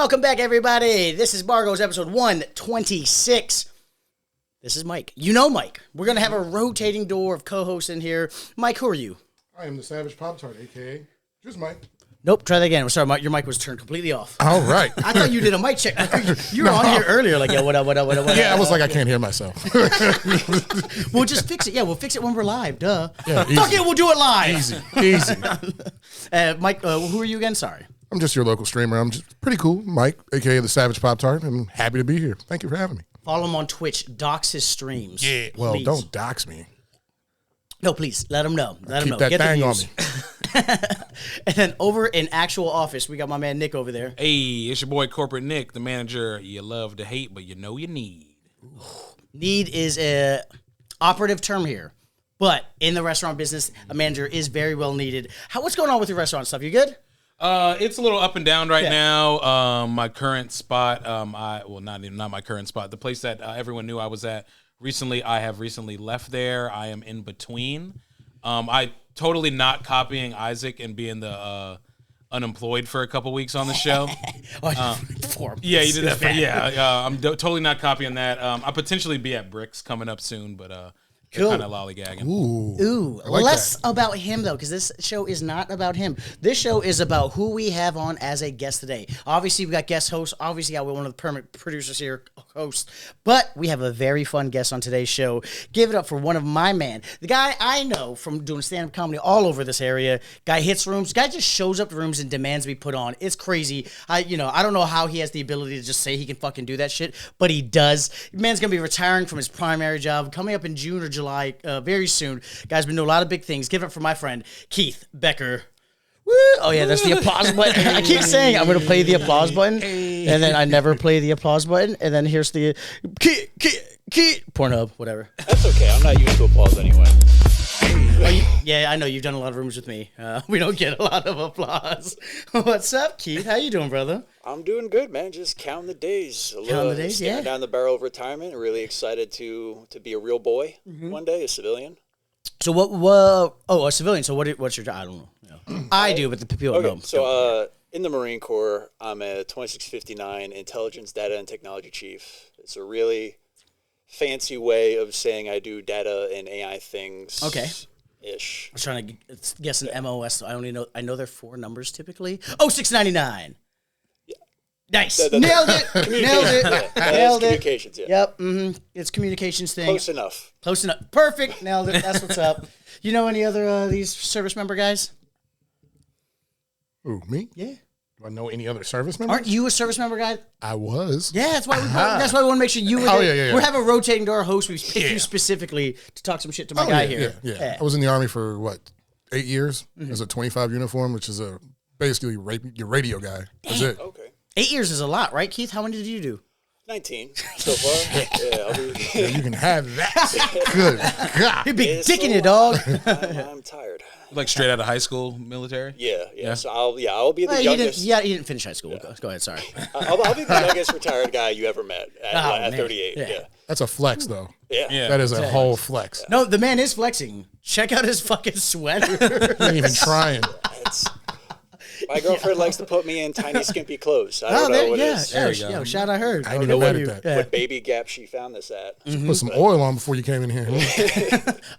Welcome back, everybody. This is Bargoyles, episode 126. This is Mike. You know Mike. We're going to have a rotating door of co-hosts in here. Mike, who are you? I am the Savage Pop-Tart, a.k.a. just Mike. Nope, try that again. Sorry, Mike, your mic was turned completely off. All right. I thought you did a mic check. You were on here earlier like, yo, what up? Yeah, I was like, I can't hear myself. We'll just fix it. Yeah, we'll fix it when we're live. Duh. Yeah, Fuck it, we'll do it live. Easy. Mike, who are you again? Sorry. I'm just your local streamer. I'm just pretty cool. Mike, a.k.a. the Savage Pop-Tart. I'm happy to be here. Thank you for having me. Follow him on Twitch. Dox his streams. Yeah, well, please. don't dox me. No, please. Let him know. Let him know. Keep that Get the thing on views. me. And then over in actual office, we got my man Nick over there. Hey, it's your boy Corporate Nick, the manager you love to hate, but you know you need. Need is a operative term here, but in the restaurant business, a manager is very well needed. What's going on with your restaurant stuff? You good? It's a little up and down right now. My current spot, not my current spot. The place that everyone knew I was at recently, I have recently left there. I am in between. I totally not copying Isaac and being the unemployed for a couple weeks on the show. Yeah, you did that. I'm totally not copying that. I'll potentially be at Bricks coming up soon, but Cool. kind of lollygagging. Ooh, like less that. about him, though, because this show is not about him. This show is about who we have on as a guest today. Obviously, we got guest hosts. Obviously, we're one of the permanent producers here, hosts. But we have a very fun guest on today's show. Give it up for one of my man. The guy I know from doing stand-up comedy all over this area. Guy hits rooms. Guy just shows up to rooms and demands to be put on. It's crazy. I don't know how he has the ability to just say he can fucking do that shit, but he does. Man's going to be retiring from his primary job coming up in June or July, very soon. Guy's been doing a lot of big things. Give it up for my friend, Keith Becker. Woo! Oh, yeah, that's the applause button. I keep saying I'm going to play the applause button, and then I never play the applause button, and then here's the Keith, Pornhub, whatever. That's okay. I'm not used to applause anyway. Yeah, I know. You've done a lot of rooms with me. We don't get a lot of applause. What's up, Keith? How you doing, brother? I'm doing good, man. Just counting the days. Counting the days, staring yeah. down the barrel of retirement. Really excited to be a real boy one day, a civilian. So what? Oh, a civilian. So what's your job? I don't know. I do, but the people don't Okay, know. so in the Marine Corps, I'm a 2659 Intelligence, Data, and Technology Chief. It's a really fancy way of saying I do data and AI things. Okay. Ish. I was trying to guess an MOS. So I know they're 4 numbers typically. Oh, 699. Yeah. Nice. Nailed it. Nailed it. Nailed it. Communications, yeah. Yep. It's communications thing. Close enough. Close enough. Perfect. Nailed it. That's what's up. You know any other these service member guys? Ooh, me? Yeah. Do I know any other service members? Aren't you a service member guy? I was. Yeah, that's why we want to make sure you. Oh, yeah. We have a rotating door host. We picked you specifically to talk some shit to my guy here. Yeah. I was in the Army for, 8 years? As a 25 uniform, which is basically your radio guy. That's it. Okay. 8 years is a lot, right, Keith? How many did you do? 19 so far. Yeah, I'll be. Yeah, you can have that. Good God. You're big It's dick in a you, dog. I'm tired. Like straight out of high school, military? Yeah. So I'll be the Well, youngest. you didn't finish high school. Go ahead. Sorry. I'll be the youngest retired guy you ever met at 38. Yeah. That's a flex, though. Yeah. That is a whole flex. No, the man is flexing. Check out his fucking sweater. He ain't even trying. My girlfriend likes to put me in tiny, skimpy clothes. I don't know what it is. There you go. Shout I heard. I ain't even mad at that. Yeah. What baby gap she found this at. Put some oil on before you came in here.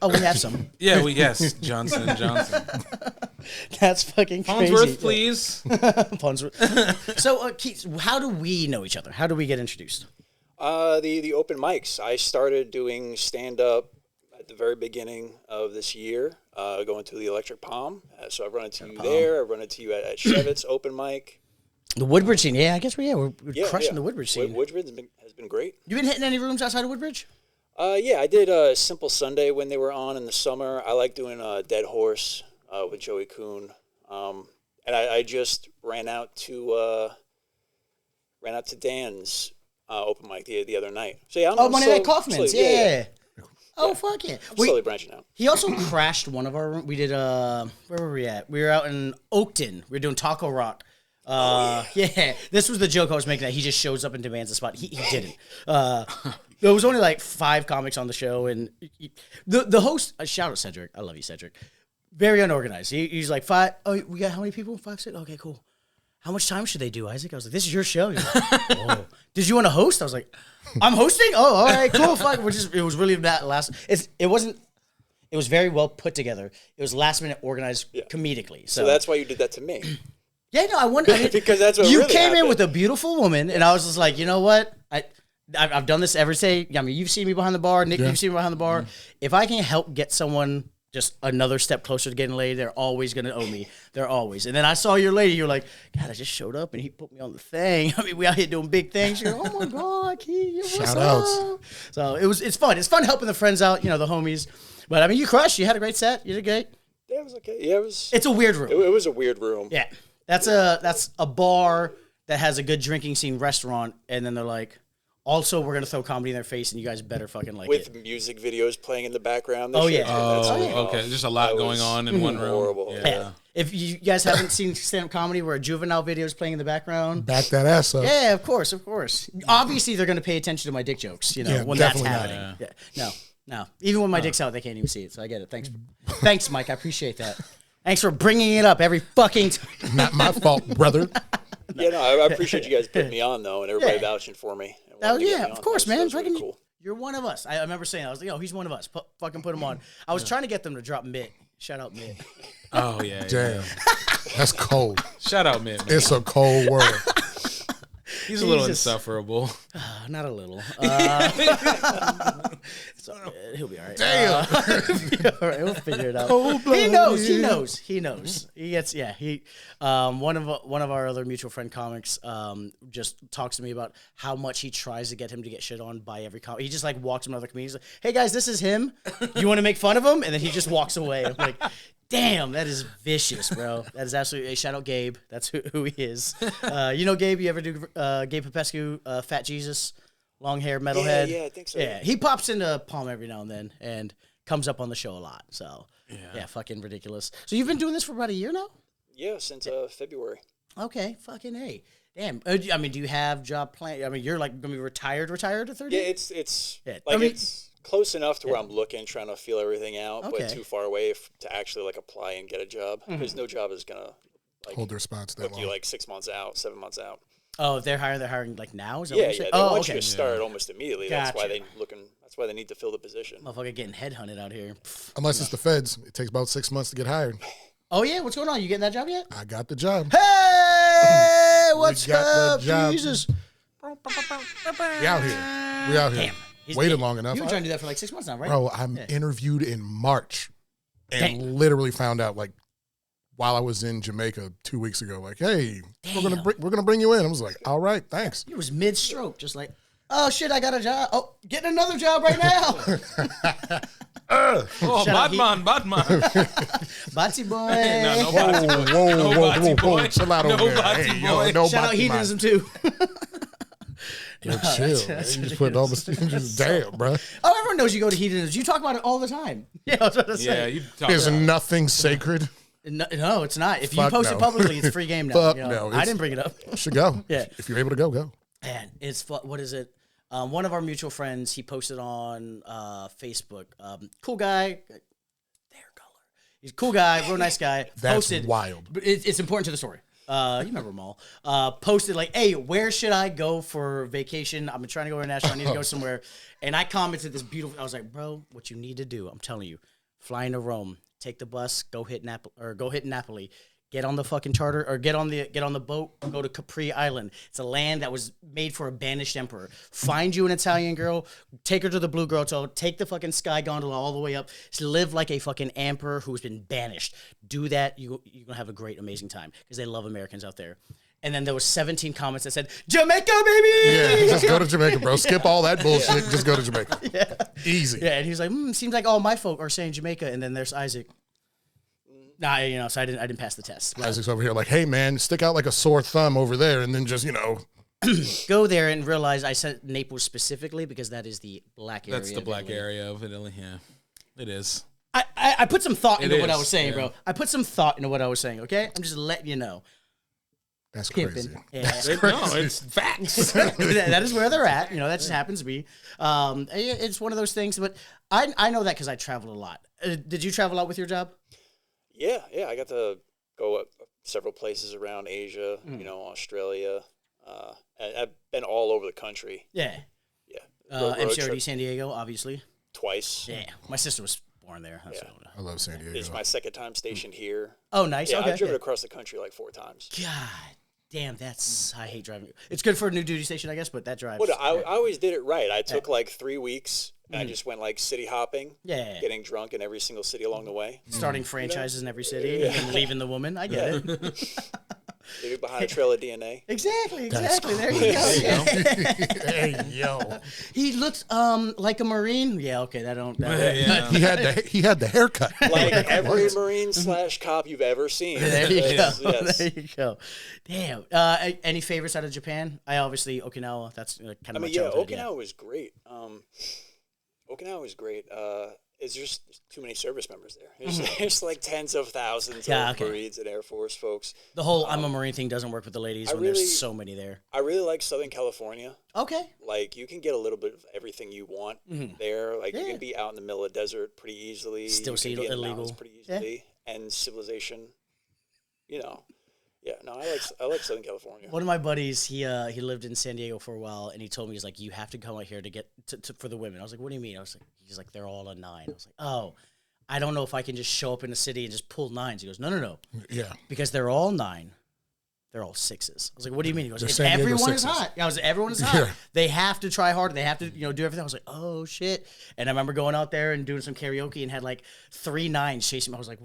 Oh, we have some. Yeah, yes, Johnson & Johnson. That's fucking crazy. Farnsworth, please. Farnsworth. So, Keith, how do we know each other? How do we get introduced? The open mics. I started doing stand-up at the very beginning of this year, going to the Electric Palm. So I've run into you there. I've run into you at Chevitz open mic. The Woodbridge scene. Yeah, I guess we're crushing the Woodbridge scene. Woodbridge has been great. You been hitting any rooms outside of Woodbridge? Yeah, I did Simple Sunday when they were on in the summer. I like doing Dead Horse with Joey Kuhn. And I just ran out to Dan's open mic the other night. So yeah, Monday Night Kaufman's. Yeah. Oh, fuck yeah. I'm slowly branching out. He also crashed one of our rooms. We did, where were we at? We were out in Oakton. We were doing Taco Rock. Yeah, this was the joke I was making, that he just shows up and demands a spot. He didn't. There was only like 5 comics on the show, and the host, shout out Cedric. I love you, Cedric. Very unorganized. He's like, 5, oh, we got how many people? 5, 6? Okay, cool. how much time should they do, Isaac? I was like, this is your show. You're like, oh. Did you want to host? I was like, I'm hosting? Oh, all right, cool. Fuck. It was really that last. It wasn't. It was very well put together. It was last minute organized comedically. So that's why you did that to me. Yeah, no, I wonder. I mean, because that's what you really came happened. in with a beautiful woman, and I was just like, you know what? I've done this every day. I mean, you've seen me behind the bar. Nick, you've seen me behind the bar. If I can help get someone just another step closer to getting laid, they're always going to owe me. They're always. And then I saw your lady. You're like, God, I just showed up, and he put me on the thing. I mean, we out here doing big things. You're like, oh, my God, Keith, what's Shout up? outs. So it's fun. It's fun helping the friends out, the homies. But, I mean, you crushed. You had a great set. You did great. Yeah, it was okay. Yeah, it was. It's a weird room. It was a weird room. Yeah. That's a bar that has a good drinking scene restaurant, and then they're like, also, we're going to throw comedy in their face, and you guys better fucking like with it. With music videos playing in the background. Oh, yeah. Okay. Just a lot going on in one room. Horrible. Yeah. If you guys haven't seen stand-up comedy where a juvenile video is playing in the background. Back that ass up. Yeah, of course. Obviously, they're going to pay attention to my dick jokes, when that's happening. Yeah. No. Even when my dick's out, they can't even see it, so I get it. Thanks, Mike. I appreciate that. Thanks for bringing it up every fucking time. Not my fault, brother. Yeah, no, I appreciate you guys putting me on, though, and everybody vouching for me. Of course, man. Really cool. You're one of us. I remember saying, I was like, he's one of us. Fucking put him on. I was trying to get them to drop Mitt. Shout out Mitt. Oh, yeah. Damn. That's cold. Shout out Mitt, man. It's a cold world. He's a little insufferable. Not a little. He'll be all right. Damn. All right, we'll figure it out. Cold-blooded. He knows. He gets. One of our other mutual friend comics just talks to me about how much he tries to get him to get shit on by every comic. He just like walks to another comedian. He's like, "Hey guys, this is him. You want to make fun of him?" And then he just walks away. I'm like, damn, that is vicious, bro. That is absolutely. Shout out Gabe. That's who he is. Gabe. You ever do Gabe Popescu, Fat Jesus, long hair, metalhead? Yeah, I think so. Yeah, he pops into Palm every now and then and comes up on the show a lot. So yeah, fucking ridiculous. So you've been doing this for about a year now? Yeah, since February. Okay, fucking hey. Damn. I mean, do you have job plan? I mean, you're like going to be retired at 30? Yeah, it's it's close enough to where I'm trying to feel everything out, but too far away to actually like apply and get a job because no job is gonna hold their spots that book long. you like 6 months out, 7 months out. Oh, they're hiring like now? Is that Yeah, what you're saying? They want you to start almost immediately. Gotcha. That's why they need to fill the position. Motherfucker getting headhunted out here. Unless it's the feds, it takes about 6 months to get hired. Oh yeah, what's going on? You getting that job yet? I got the job. Hey, what's up, job. Jesus? We out here. Damn. Waited long enough. You were trying to do that for like 6 months now, right? Bro, I'm interviewed in March and literally found out like while I was in Jamaica 2 weeks ago, like, hey, we're gonna bring you in. I was like, all right, thanks. It was mid-stroke, just like, oh shit, I got a job. Oh, getting another job right now. Batman. Batsy boy. No Batsy boy. Whoa. Chill out over there. Batsy Hey, boy. yo, no Shout out Batsy man. hedonism too. Yo, chill. that's You just put all the damn, bro. Oh, everyone knows you go to hedonism. You talk about it all all the time. Yeah, I was about to say. Yeah, you talk There's about nothing sacred. No, it's not. If you Fuck post no. it publicly, it's free game now. Fuck you know? no, I it's- didn't bring it up. Should go. Yeah. If you're able to go. Man, it's what is it? One of our mutual friends, he posted on Facebook. Cool guy, hair color. He's a cool guy, real nice guy. That's posted, wild. But it's important to the story. You remember them all. Posted like, hey, where should I go for vacation? I've been trying to go international. I need to go somewhere. And I commented this beautiful. I was like, bro, what you need to do? I'm telling you, flying to Rome, take the bus, go hit Napoli. Get on the fucking charter or get on the boat, go to Capri Island. It's a land that was made for a banished emperor. Find you an Italian girl, take her to the Blue Grotto, take the fucking sky gondola all the way up, live like a fucking emperor who's been banished. Do that, you're going to have a great, amazing time because they love Americans out there. And then there was 17 comments that said, Jamaica, baby! Yeah, just go to Jamaica, bro. Skip all that bullshit. Just go to Jamaica. Yeah. Easy. Yeah, and he's like, seems like all my folk are saying Jamaica. And then there's Isaac. Nah, so I didn't pass the test. But Isaac's over here like, hey, man, stick out like a sore thumb over there and then just, go there and realize I said Naples specifically because that is the black area. That's the black area of Italy. Yeah, it is. I put some thought into what I is, was saying, yeah. bro. I put some thought into what I was saying, okay? I'm just letting you know. That's Pimping. crazy. Yeah. No, it's facts. That is where they're at. That just happens to be. It's one of those things, but I know that because I travel a lot. Did you travel a lot with your job? Yeah, I got to go several places around Asia, Australia. I've been all over the country. Yeah. Yeah. MCRD San Diego, obviously. Twice. Yeah. My sister was born there. That's Yeah. I love San Diego. It's my second time stationed here. Oh, nice. Yeah, Okay. I've driven across the country like 4 times. God damn, I hate driving. It's good for a new duty station, I guess, but that drives. Well, I always did it right. I took like 3 weeks, and I just went like city hopping, getting drunk in every single city along the way. Starting franchises in every city and then leaving the woman. I get it. Maybe behind a trail of DNA. Exactly. There you go. Hey, yo. He looked like a Marine. Yeah, okay, He had the haircut. Like every Marine / cop you've ever seen. There you go. Yes. There you go. Damn. Any favorites out of Japan? I obviously Okinawa. That's kind of my childhood. Okinawa was great. Okinawa was great. It's just too many service members there. There's like tens of thousands of Marines and Air Force folks. The whole I'm a Marine thing doesn't work with the ladies when there's so many there. I really like Southern California. Okay. Like you can get a little bit of everything you want there. Like you can be out in the middle of the desert pretty easily. Still you see can be in the illegal mountains pretty easily. And civilization, Yeah, no, I like Southern California. One of my buddies, he lived in San Diego for a while, and he told me, he's like, you have to come out here to get for the women. I was like, what do you mean? He's like, they're all a 9. I was like, oh, I don't know if I can just show up in the city and just pull 9s. He goes, no. Yeah. Because they're all 9. They're all 6s. I was like, what do you mean? He goes, They're everyone is 6s. hot. I was everyone is hot. Yeah. They have to try hard. They have to, do everything. I was like, oh shit. And I remember going out there and doing some karaoke and had like 3 9s chasing me. I was like,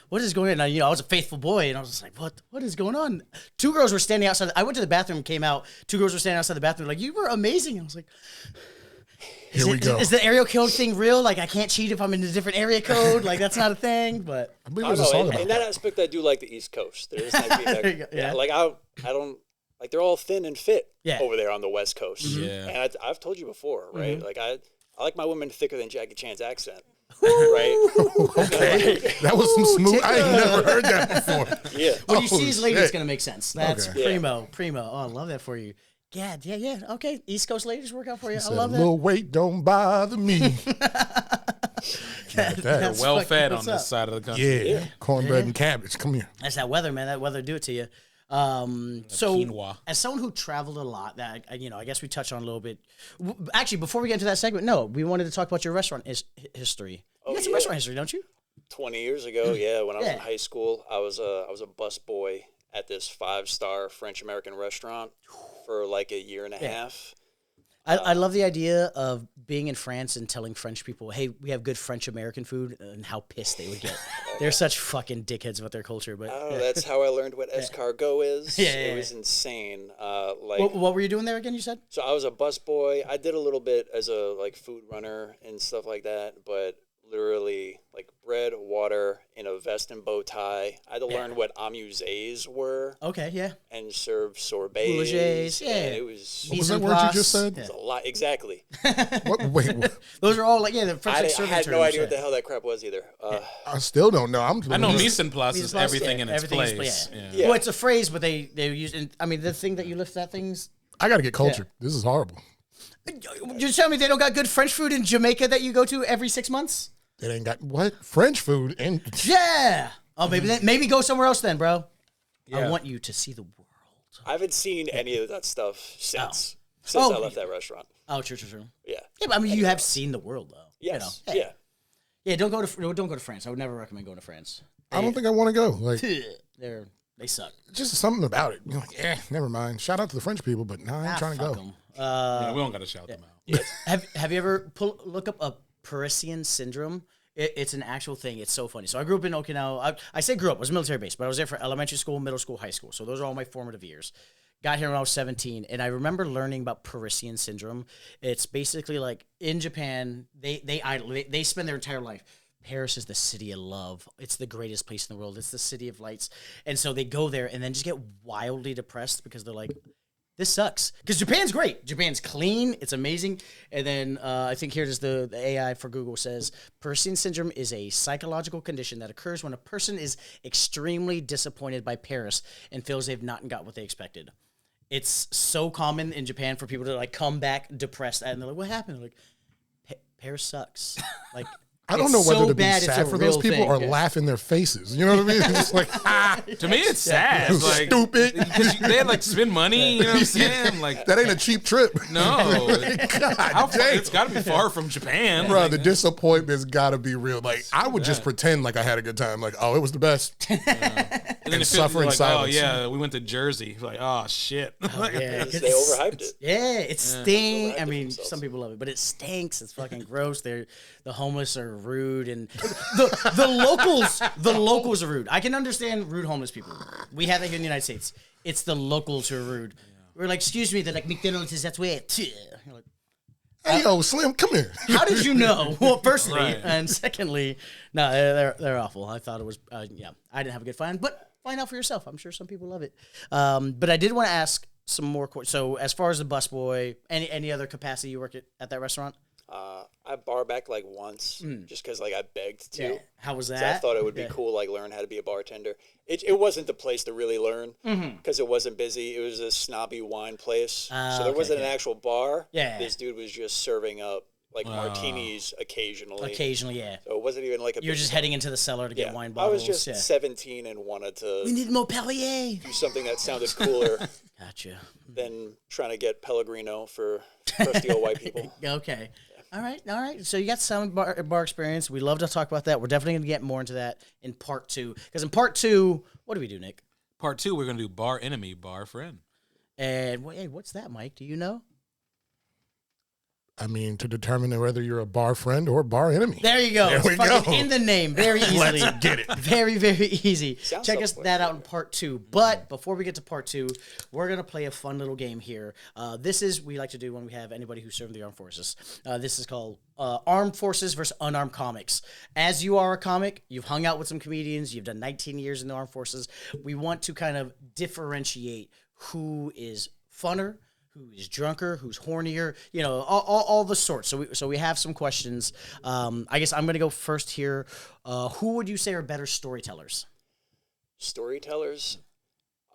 what is going on? And, I was a faithful boy and I was just like, what is going on? 2 girls were standing outside. I went to the bathroom and came out. 2 girls were standing outside the bathroom like, you were amazing. I was like, Here we go. Is the area code thing real? Like, I can't cheat if I'm in a different area code. Like, that's not a thing. But I believe there's a song about in that aspect, I do like the East Coast. There's like I don't like they're all thin and fit over there on the West Coast. Yeah, and I've told you before, right? Like I like my women thicker than Jackie Chan's accent. Right? Okay, that was some smooth. I ain't never heard that before. Yeah. When you see Oh, his lady, shit. it's gonna make sense. That's Okay. primo. Oh, I love that for you. Yeah. Okay, East Coast ladies work out for you. I Said, love that. little weight don't bother me. That's well fucking fed what's on up. this side of the country. Yeah, cornbread and cabbage. Come here. That's that weather, man. That weather do it to you. So, quinoa. as someone who traveled a lot, that I guess we touched on a little bit. Actually, before we get into that segment, no, we wanted to talk about your restaurant history. You got some restaurant history, don't you? 20 years ago, when I was in high school, I was a bus boy at this 5-star French American restaurant for like a year and a half. I love the idea of being in France and telling French people, hey, we have good French American food, and how pissed they would get. They're such fucking dickheads about their culture. But that's how I learned what escargot is. It was insane. What were you doing there again, you said? So I was a bus boy. I did a little bit as a food runner and stuff like that, but literally like bread, water, in a vest and bow tie. I had to learn what amusés were. Okay, yeah. And serve sorbets. Boulangers, yeah. And it was... What was that word you just said? It was a lot. Exactly. Wait, Those are all the French I serving had terms, no idea what the hell that crap was either. I still don't know. I know mise en place is everything in its everything's- place. yeah. Yeah. Well, it's a phrase, but they use. And, I mean, the thing that you lift that thing's. I got to get cultured. This is horrible. You're telling me they don't got good French food in Jamaica that you go to every 6 months? It ain't got what French food and Yeah. Oh, maybe go somewhere else then, bro. I Yeah. want you to see the world. I haven't seen any of that stuff since I left that restaurant. Oh, true. Yeah. Yeah, but I mean, you have seen the world though. Yes. You know? Hey. Yeah. Don't go to France. I would never recommend going to France. I don't think I want to go. Like, They suck. just something about it. You're like, never mind. Shout out to the French people, but I ain't trying to go. Yeah, we don't got to shout them out. Have you ever look up a Parisian syndrome? It's an actual thing. It's so funny. So I grew up in Okinawa. I say grew up. I was military based, but I was there for elementary school, middle school, high school. So those are all my formative years. Got here when I was 17, and I remember learning about Parisian syndrome. It's basically like in Japan, they spend their entire life. Paris is the city of love. It's the greatest place in the world. It's the city of lights. And so they go there and then just get wildly depressed because they're like, this sucks. Because Japan's great. Japan's clean. It's amazing. And then I think here it is the AI for Google says, Parisian syndrome is a psychological condition that occurs when a person is extremely disappointed by Paris and feels they've not got what they expected. It's so common in Japan for people to like come back depressed and they're like, what happened? They're like, Paris sucks. Like, I don't know It's whether so to be bad it's sad a for those real people thing. or Yeah. laugh in their faces. You know what I mean? It's just like, To me, it's sad. You Like, stupid. because they had like spend money. You know what I'm saying? Like, that ain't a cheap trip. no, God how far, damn. it's got to be far from Japan. Bro, Like, the disappointment's got to be real. Like, I would just pretend like I had a good time. Like, oh, it was the best. and then and it suffer in like, silence. Oh yeah, we went to Jersey. Like, oh shit. Like, Yeah, They overhyped it. Yeah, it stinks. Overhyped I it mean, themselves. some people love it, but it stinks. It's fucking gross. The homeless are rude, and the locals are rude. I can understand rude homeless people. We have that here in the United States. It's the locals who are rude. We're like, excuse me, they're like, McDonald's is that way. You're like, Hey, yo, Slim, come here. how did you know? Well, firstly, Right. and secondly, no, they're awful. I thought it was, yeah, I didn't have a good find, but find out for yourself. I'm sure some people love it. But I did want to ask some more questions. So, as far as the busboy, any other capacity you work at that restaurant? I bar back like once, just because like I begged to. Yeah. How was 'Cause that? I thought it would be Yeah. cool, like learn how to be a bartender. It wasn't the place to really learn because it wasn't busy. It was a snobby wine place, so there okay, wasn't okay. an actual bar. Yeah. This dude was just serving up like martinis occasionally. Occasionally, yeah. So it wasn't even like a. You're big just bar. heading into the cellar to get Yeah. wine I bottles. was just yeah. 17 and wanted We to need more Perrier. do something that sounded cooler Gotcha. than trying to get Pellegrino for crusty old white people. Okay. All right. So you got some bar experience. We love to talk about that. We're definitely going to get more into that in part 2. Because in part 2, what do we do, Nick? Part 2, we're gonna do bar enemy, bar friend. And hey, what's that, Mike? Do you know? I mean, to determine whether you're a bar friend or bar enemy. There you go. There It's we fucking go. in the name. Very easily. Let's get it. Very, very easy. Sounds Check us self-explanatory. that out in part 2. But before we get to part 2, we're going to play a fun little game here. This is we like to do when we have anybody who served in the armed forces. This is called Armed Forces versus Unarmed Comics. As you are a comic, you've hung out with some comedians, you've done 19 years in the armed forces. We want to kind of differentiate who is funner, who is drunker, who's hornier, all the sorts. So we have some questions. I guess I'm going to go first here. Who would you say are better storytellers? Storytellers,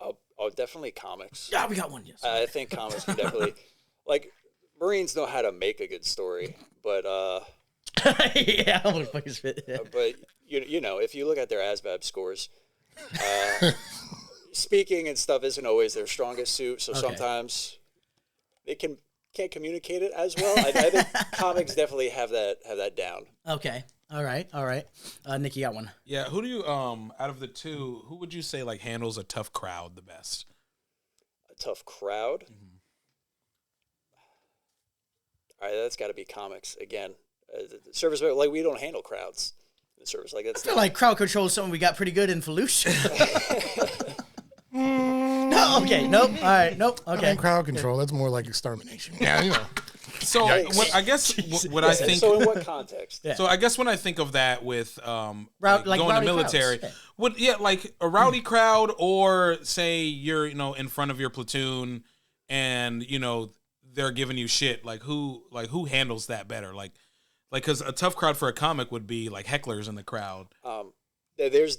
oh, definitely comics. Yeah, we got one. Yes. I think comics can definitely, like, Marines know how to make a good story, but Yeah, I'm gonna fucking spit. but you know, if you look at their ASVAB scores, speaking and stuff isn't always their strongest suit. So sometimes they can't communicate it as well. I think comics definitely have that down. Okay. All right. Nick, you got one. Yeah, who do you out of the two, who would you say like handles a tough crowd the best? A tough crowd. All right, that's got to be comics again. The service, like, we don't handle crowds in the service. Like, that's I feel like crowd control is something we got pretty good in Fallujah. No, okay, nope. All right, nope. Okay. And crowd control, that's more like extermination. Yeah, you know. So I guess what I think. So in what context? So I guess when I think of that with like like going to rowdy military, crowds, like a rowdy crowd, or say you're in front of your platoon, and they're giving you shit. Like who handles that better? Like because a tough crowd for a comic would be like hecklers in the crowd. It's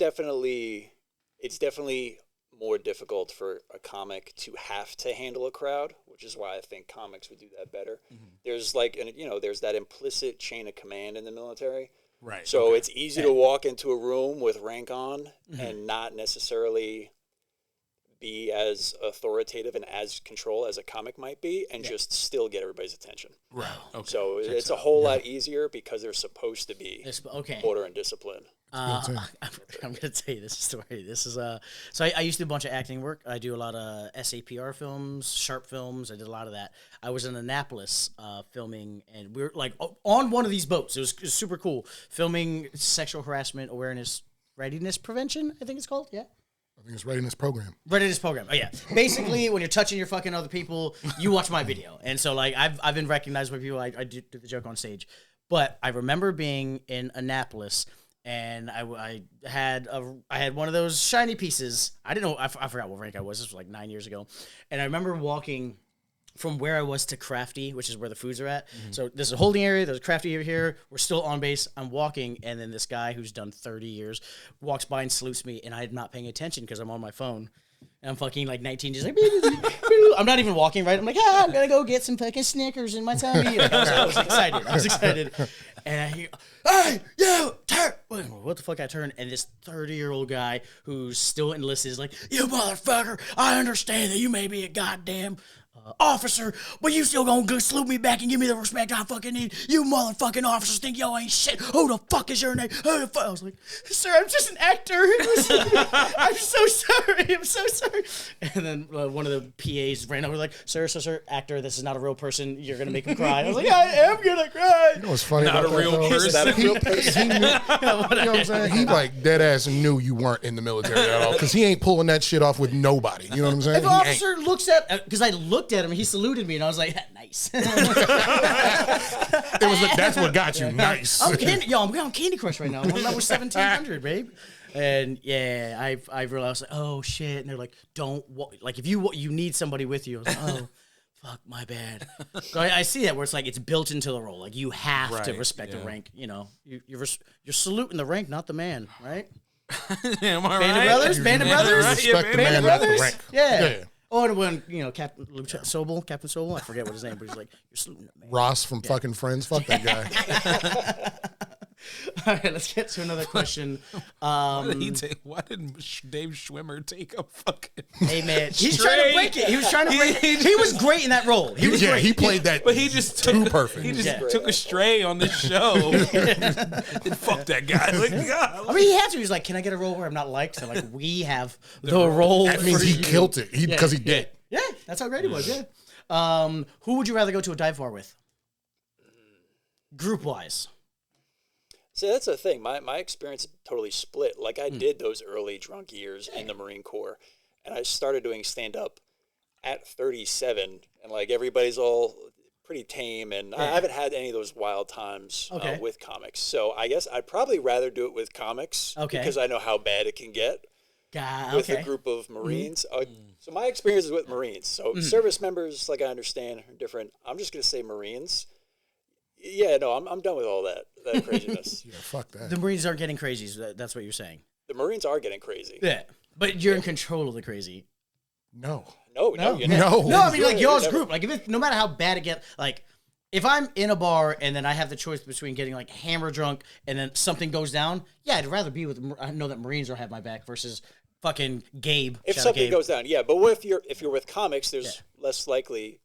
definitely more difficult for a comic to have to handle a crowd, which is why I think comics would do that better. There's there's that implicit chain of command in the military. Right. So it's easy to walk into a room with rank on and not necessarily be as authoritative and as control as a comic might be, and just still get everybody's attention. Right. Okay. So it's a whole lot easier because they're supposed to be Okay. order and discipline. I'm going to tell you this story. This is so I used to do a bunch of acting work. I do a lot of SAPR films, sharp films. I did a lot of that. I was in Annapolis filming, and we were like on one of these boats. It was super cool, filming sexual harassment awareness readiness prevention, I think it's called. Yeah. I think it's readiness program. Readiness program. Oh yeah. Basically, when you're touching your fucking other people, you watch my video, and so like I've been recognized by people. I do the joke on stage, but I remember being in Annapolis, and I had one of those shiny pieces. I didn't know. I forgot what rank I was. This was like 9 years ago, and I remember walking from where I was to Crafty, which is where the foods are at. So there's a holding area, there's a Crafty over here. We're still on base. I'm walking, and then this guy who's done 30 years walks by and salutes me, and I'm not paying attention because I'm on my phone. And I'm fucking like 19, just like, I'm not even walking right. I'm like, I'm gonna go get some fucking Snickers in my tummy. Like, I was excited. I was excited. And I hear, hey, you, turn. What the fuck? I turn, and this 30-year-old guy who's still enlisted is like, you motherfucker, I understand that you may be a goddamn officer, but you still gonna salute me back and give me the respect I fucking need. You motherfucking officers think y'all ain't shit. Who the fuck is your name? Who the fuck? I was like, sir, I'm just an actor. I'm so sorry. I'm so sorry. And then one of the PAs ran over like, sir, actor, this is not a real person. You're gonna make him cry. I was like, I am gonna cry. You know what's funny Not about a real that, person. Is that a real person? You know what I'm saying? He like dead ass knew you weren't in the military at all because he ain't pulling that shit off with nobody. You know what I'm saying? If an officer looks at, because I looked at him, he saluted me, and I was like, nice. It was like, that's what got you. Nice. I'm on Candy Crush right now. I'm on level 1700, babe. And yeah, I realized, like, oh shit. And they're like, like if you need somebody with you. I was like, oh, fuck, my bad. So I see that where it's like it's built into the role. Like you have to respect the rank. You know, you're saluting the rank, not the man, right? Am I Band right? of Brothers, Band of Brothers. Respect the Band of man, not the Brothers. rank. Yeah. Oh, and when Captain Sobel, I forget what his name, but he's like, you're saluting the man. Ross from fucking Friends. Fuck that guy. All right, let's get to another question. Why did Dave Schwimmer take a fucking? Hey man, he's trying to break it. He was trying to break it. He was great in that role. He was great. He played that. But he just too perfect. He just took a stray on this show. And fuck that guy. Like, God. I mean, he had to. He's like, can I get a role where I'm not liked? So like, we have the role. That means for he you. killed it. Because he did. Yeah, that's how great he was. Yeah. Who would you rather go to a dive bar with? Group wise. So that's the thing. My experience is totally split. Like I did those early drunk years in the Marine Corps, and I started doing stand up at 37, and like everybody's all pretty tame, and I haven't had any of those wild times with comics. So I guess I'd probably rather do it with comics because I know how bad it can get with a group of Marines. So my experience is with Marines. So service members, like I understand, are different. I'm just going to say Marines. Yeah, no, I'm done with all that craziness. Yeah, fuck that. The Marines aren't getting crazy. That's what you're saying. The Marines are getting crazy. Yeah, but you're in control of the crazy. No. No, you're not. No, I mean, like, y'all's group. Like, no matter how bad it gets, like, if I'm in a bar and then I have the choice between getting, like, hammer drunk and then something goes down, yeah, I'd rather be with, I know that Marines will have my back versus fucking Gabe. If something goes down, yeah. But what if you're with comics, there's less likelihood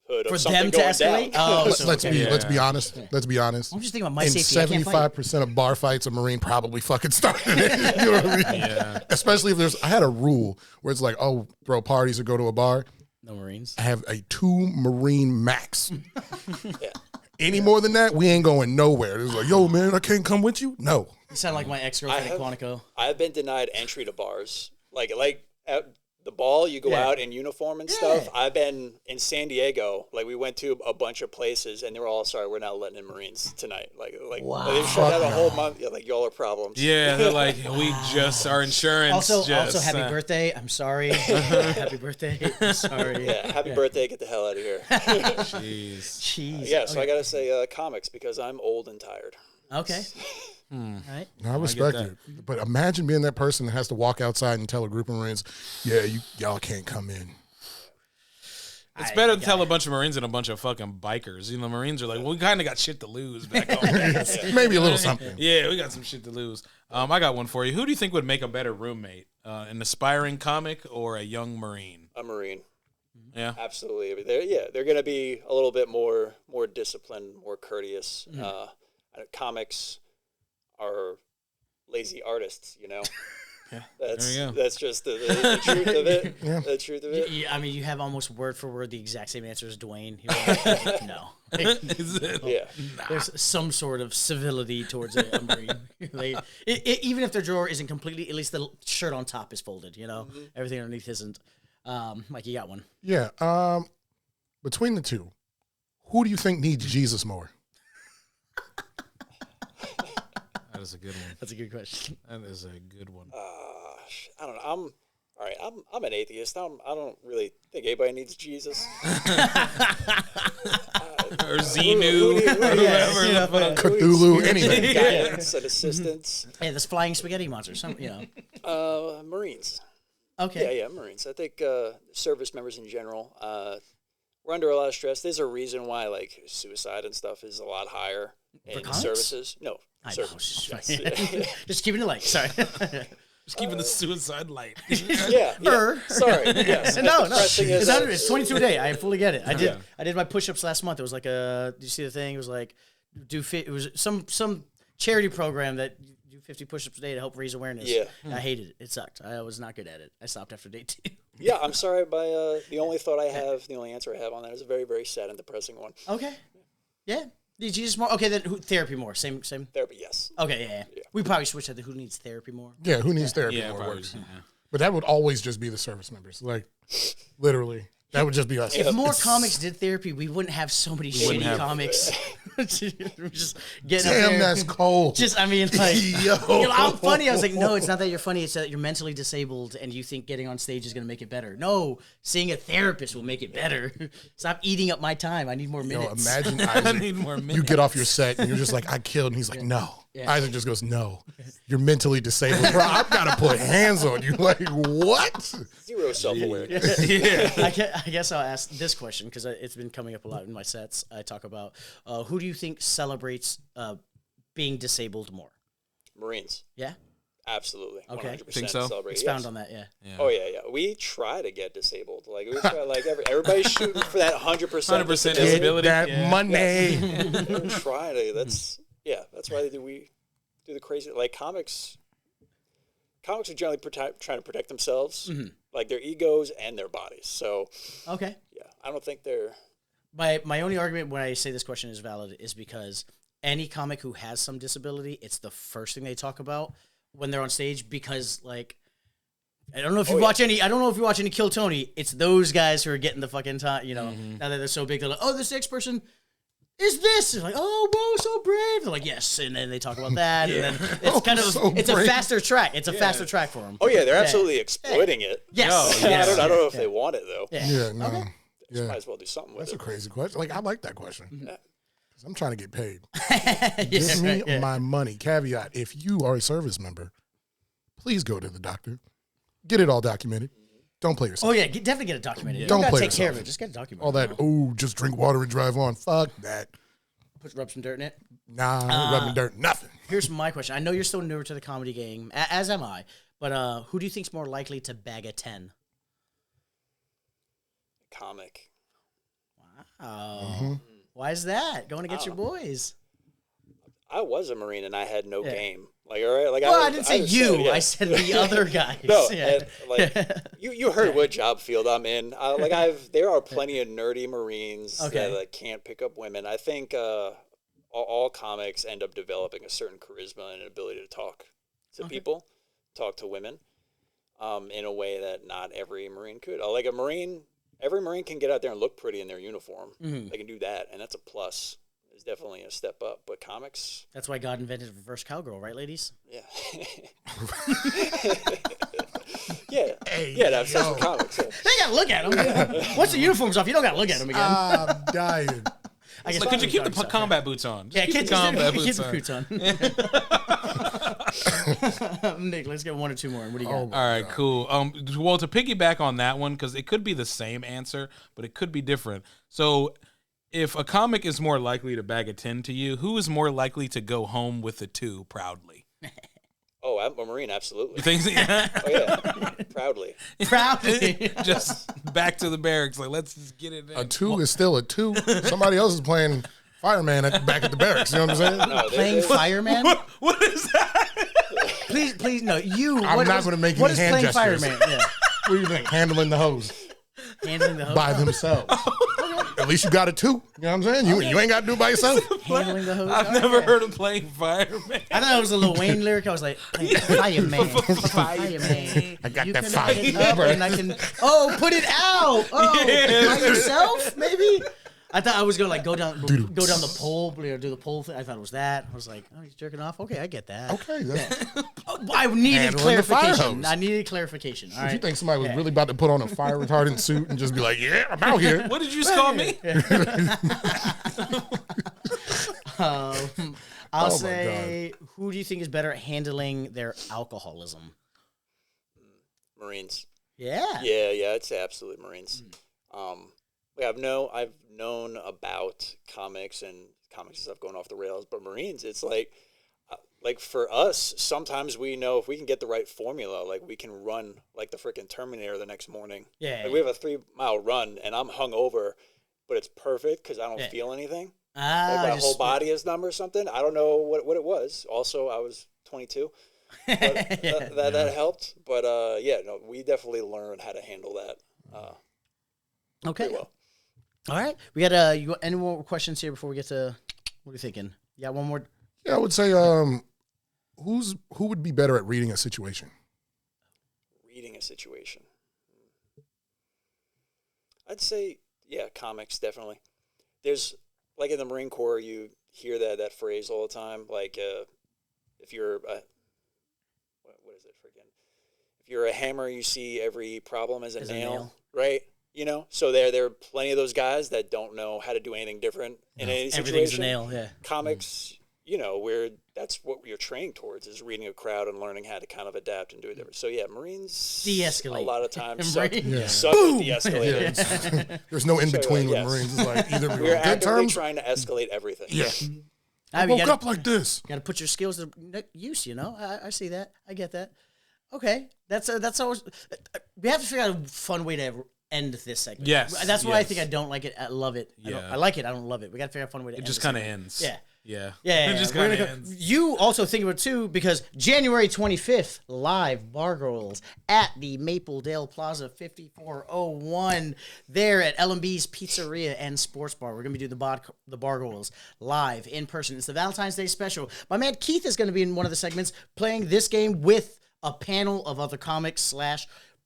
for of something them to going escalate? down. Let's be honest. Let's be honest. I'm just thinking about my In safety. 75% of bar fights, a Marine probably fucking started it. You know what I mean? Yeah. Especially if I had a rule where it's like, oh, throw parties or go to a bar. No Marines. I have a 2 Marine max. Any more than that, we ain't going nowhere. It's like, yo, man, I can't come with you. No. You sound like my ex-girlfriend at Quantico. I've been denied entry to bars. Like at the ball, you go out in uniform and stuff. I've been in San Diego. Like we went to a bunch of places, and they were all sorry. We're not letting in Marines tonight. Like wow. They've shut down a whole month. Yeah, like y'all are problems. Yeah, they're like, we just our insurance. Also, happy birthday. I'm sorry. Happy birthday. I'm sorry. Yeah, happy birthday. Get the hell out of here. Jeez. Yeah, so I gotta say comics because I'm old and tired. Okay. Right. I respect it. But imagine being that person that has to walk outside and tell a group of Marines, yeah, y'all can't come in. It's better to tell a bunch of Marines than a bunch of fucking bikers. You know, Marines are like, well, we kind of got shit to lose back home. Maybe a little something. Yeah, we got some shit to lose. I got one for you. Who do you think would make a better roommate? An aspiring comic or a young Marine? A Marine. Yeah, absolutely. They're going to be a little bit more disciplined, more courteous. Comics are lazy artists, you know. That's just the truth of it. Yeah. The truth of it. I mean, you have almost word for word the exact same answer as Dwayne. He was like, no. There's some sort of civility towards a Marine. Even if their drawer isn't completely, at least the shirt on top is folded. You know, everything underneath isn't. Mike, you got one? Yeah. Between the two, who do you think needs Jesus more? That is a good one. That's a good question. That is a good one. I don't know. I'm an atheist. I don't really think anybody needs Jesus. Or Xenu, whoever. Cthulhu, anything. Guidance and assistance. Hey, this flying spaghetti monster. Marines. Okay. Yeah, Marines. I think service members in general, we're under a lot of stress. There's a reason why like suicide and stuff is a lot higher in comics? services. No, I know. service. Just keeping it light. Sorry. Just keeping the suicide light. Yeah. Sorry. Yes. No. Depressing is- It's 22 a day. I fully get it. I did my push-ups last month. It was like did you see the thing? It was like it was some charity program that you do 50 push-ups a day to help raise awareness. Yeah. I hated it. It sucked. I was not good at it. I stopped after day 2. Yeah, I'm sorry. The only answer I have on that is a very, very sad and depressing one. Okay. Yeah. Did you just more? Okay, then therapy more. Same. Therapy, yes. Okay, yeah. We probably switched to who needs therapy more. Yeah, who needs therapy Yeah, more probably. works. Yeah. But that would always just be the service members. Like, literally. That would just be us. If more comics did therapy, we wouldn't have so many wouldn't shitty have- comics. Just getting up Damn, there. that's cold. Just, I mean, like, Yo. I'm funny. I was like, no, it's not that you're funny. It's that you're mentally disabled and you think getting on stage is going to make it better. No, seeing a therapist will make it better. Stop eating up my time. I need more Yo, minutes. imagine I Isaac. need more minutes. You get off your set and you're just like, I killed. And he's like, no. Yeah. Isaac just goes, no. You're mentally disabled. Bro, I've got to put hands on you. Like, what? Zero self-awareness. I guess I'll ask this question because it's been coming up a lot in my sets. I talk about who do you think celebrates being disabled more? Marines. Yeah? Absolutely. Okay. 100% Think so? celebrate. Expound yes. on that, yeah. Oh yeah. We try to get disabled. Like we try, like everybody's shooting for that 100%. 100% Get disability. that Yeah. money. We try to. That's why we do the crazy like comics. Comics are generally trying to protect themselves, like their egos and their bodies. So Okay. yeah, I don't think they're. My only argument when I say this question is valid is because any comic who has some disability, it's the first thing they talk about when they're on stage because like I don't know if you watch any Kill Tony, it's those guys who are getting the fucking time, now that they're so big, they're like, oh, this next person is this? They're like, oh, whoa, so brave. They're like, yes, and then they talk about that, and then it's kind of so it's brave. a faster track. It's a faster track for them. Oh yeah, they're absolutely exploiting it. Yes. Oh, I yes. don't know if they want it though. Yeah. Yeah, no. Okay. Yeah. Might as well do something with That's a it. crazy question. Like, I like that question. Yeah. 'Cause I'm trying to get paid. Yeah, Give me right, my money. Caveat, if you are a service member, please go to the doctor. Get it all documented. Don't play yourself. Oh yeah, definitely get it documented. You Don't don't gotta play take care of yourself. it. Just get it documented. All that, oh, just drink water and drive on. Fuck that. Rub some dirt in it. Nah, I ain't rubbing dirt, nothing. Here's my question. I know you're still newer to the comedy game, as am I. But who do you think's more likely to bag a 10? Comic. Oh, why is that? Going against your boys? I was a Marine and I had no game. Like all right, like Well, I didn't say just you. said, yeah. I said the other guys. No, Yeah. and, like you heard what job field I'm in. There are plenty of nerdy Marines Okay. that can't pick up women. I think all comics end up developing a certain charisma and an ability to talk to people, talk to women, in a way that not every Marine could. Like a Marine, every Marine can get out there and look pretty in their uniform. They can do that, and that's a plus. It's definitely a step up. But comics, That's why God invented reverse cowgirl, right, ladies? yeah. Yeah, that's for comics. Yeah. You gotta look at them. Once the uniform's off, you don't gotta look at them again. I'm dying. I guess Like, could you keep the stuff, combat boots on? Just Yeah, keep keep the combat keep boots the on. boots on. Nick, let's get one or two more. What do you got? Oh, All right, cool. Well, to piggyback on that one, because it could be the same answer, but it could be different. So, if a comic is more likely to bag a 10 to you, who is more likely to go home with a 2 proudly? Oh, I'm a Marine, absolutely. You think? Oh yeah, proudly. Proudly. Just back to the barracks. Like, let's just get it. A 2 is still a 2. Somebody else is playing fireman back at the barracks. You know what I'm saying? No, Playing fireman? What is that? Please, no. I'm not going to make what any is hand playing gestures. fireman? Yeah. What do you think? Handling the hose Handling the hose. by themselves. At least you got a 2. You know what I'm saying? You ain't got to do it by yourself. Handling the hose. I've never heard of playing fireman. I thought it was a Lil Wayne lyric. I was like, fireman. Fireman. I got You that can fire. light it up and I can. Oh, put it out. Oh, Yeah. by yourself, maybe. I thought I was gonna like go down the pole, do the pole thing. I thought it was that. I was like, oh, he's jerking off. Okay, I get that. Okay. That's, I needed Handling the fire clarification. hose. I needed clarification. All if you right. think somebody was really about to put on a fire retardant suit and just be like, yeah, I'm out here. What did you just call me? I'll my say, who do you think is better at handling their alcoholism? Marines. Yeah. Yeah, it's absolutely Marines. I've known about comics and stuff going off the rails, but Marines, it's like for us, sometimes we know if we can get the right formula, like we can run like the freaking Terminator the next morning. Yeah. Like we have a 3-mile run, and I'm hungover, but it's perfect because I don't feel anything. Like my whole body is numb or something. I don't know what it was. Also, I was 22. But that helped. But we definitely learned how to handle that. Okay. Well. All right. We got you got any more questions here before we get to what are you thinking? Yeah, one more. Yeah, I would say who would be better at reading a situation? Reading a situation. I'd say comics definitely. There's like in the Marine Corps, you hear that phrase all the time. Like if you're what is it freaking? If you're a hammer, you see every problem as a nail, right? You know, so there are plenty of those guys that don't know how to do anything different in any situation. Everything's a nail. Yeah. Comics, that's what you're training towards is reading a crowd and learning how to kind of adapt and do it different. So Marines De-escalate. a lot of times suck at Yeah. de-escalating. There's no in between with yes. Marines. It's like either We're we're on good actively terms. trying to escalate everything. Yeah. I I woke up like this. Got to put your skills to use. I see that. I get that. Okay, that's always. We have to figure out a fun way to end this segment. Yes, that's why I yes. think I don't like it. I love it. Yeah. I like it. I don't love it. We got to figure out a fun way to. It end just this kind of segment. ends. Yeah. Yeah. Yeah, It just We're kind of gonna ends. You also think about it too because January 25th, live Bargoyles at the Mapledale Plaza 5401 there at L&B's Pizzeria and Sports Bar. We're going to be doing the Bargoyles live in person. It's the Valentine's Day special. My man Keith is going to be in one of the segments playing this game with a panel of other comics /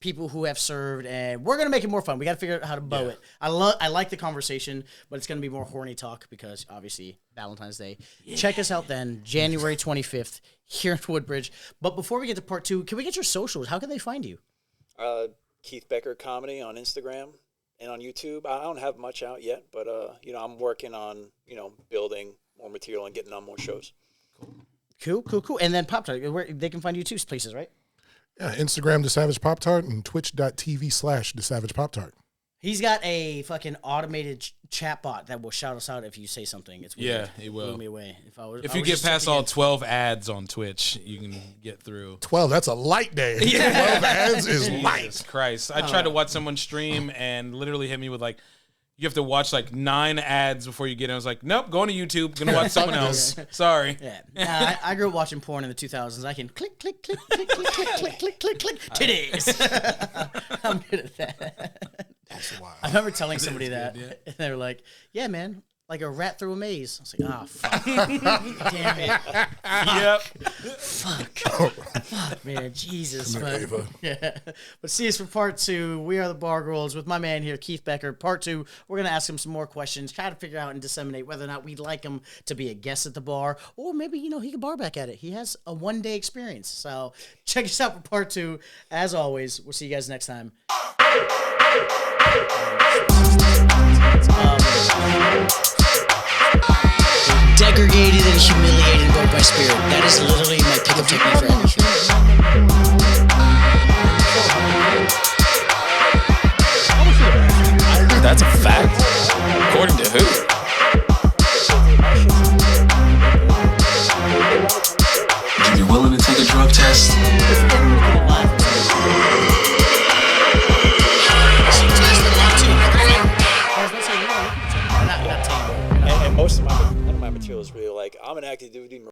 people who have served, and we're gonna make it more fun. We got to figure out how to bow it. I like the conversation, but it's gonna be more horny talk because obviously Valentine's Day. Yeah. Check us out then, January 25th here in Woodbridge. But before we get to part 2, can we get your socials? How can they find you? Keith Becker Comedy on Instagram and on YouTube. I don't have much out yet, but I'm working on building more material and getting on more shows. Cool. And then Pop Tart, where they can find you 2 places, right? Yeah, Instagram, The Savage Pop Tart, and twitch.tv/The Savage Pop Tart. He's got a fucking automated chat bot that will shout us out if you say something. It's weird. Yeah, he will. Blew me away. If you get past all 12 ads on Twitch, you can get through. 12, that's a light day. 12 ads is light. Jesus Christ. I tried to watch someone stream and literally hit me with like, you have to watch like 9 ads before you get in. I was like, nope, going to YouTube. Going to watch someone else. Sorry. Yeah. I grew up watching porn in the 2000s. I can click, click, click, click, click, click, click, click, click, titties. I'm good at that. That's wild. I remember telling somebody that, and they were like, yeah, man, like a rat through a maze. I was like, oh, fuck. Damn it. Yep. Fuck, man, Jesus. But see us for part 2. We are the Bargoyles with my man here, Keith Becker. Part 2, we're going to ask him some more questions, try to figure out and disseminate whether or not we'd like him to be a guest at the bar, or maybe, he can bar back at it. He has a one-day experience. So check us out for part 2. As always, we'll see you guys next time. Degraded and humiliated and broke my spirit. That is literally my pickup technique for everything. That's a fact. According to who? Would you be willing to take a drug test? And most of my material is really like, I'm an active duty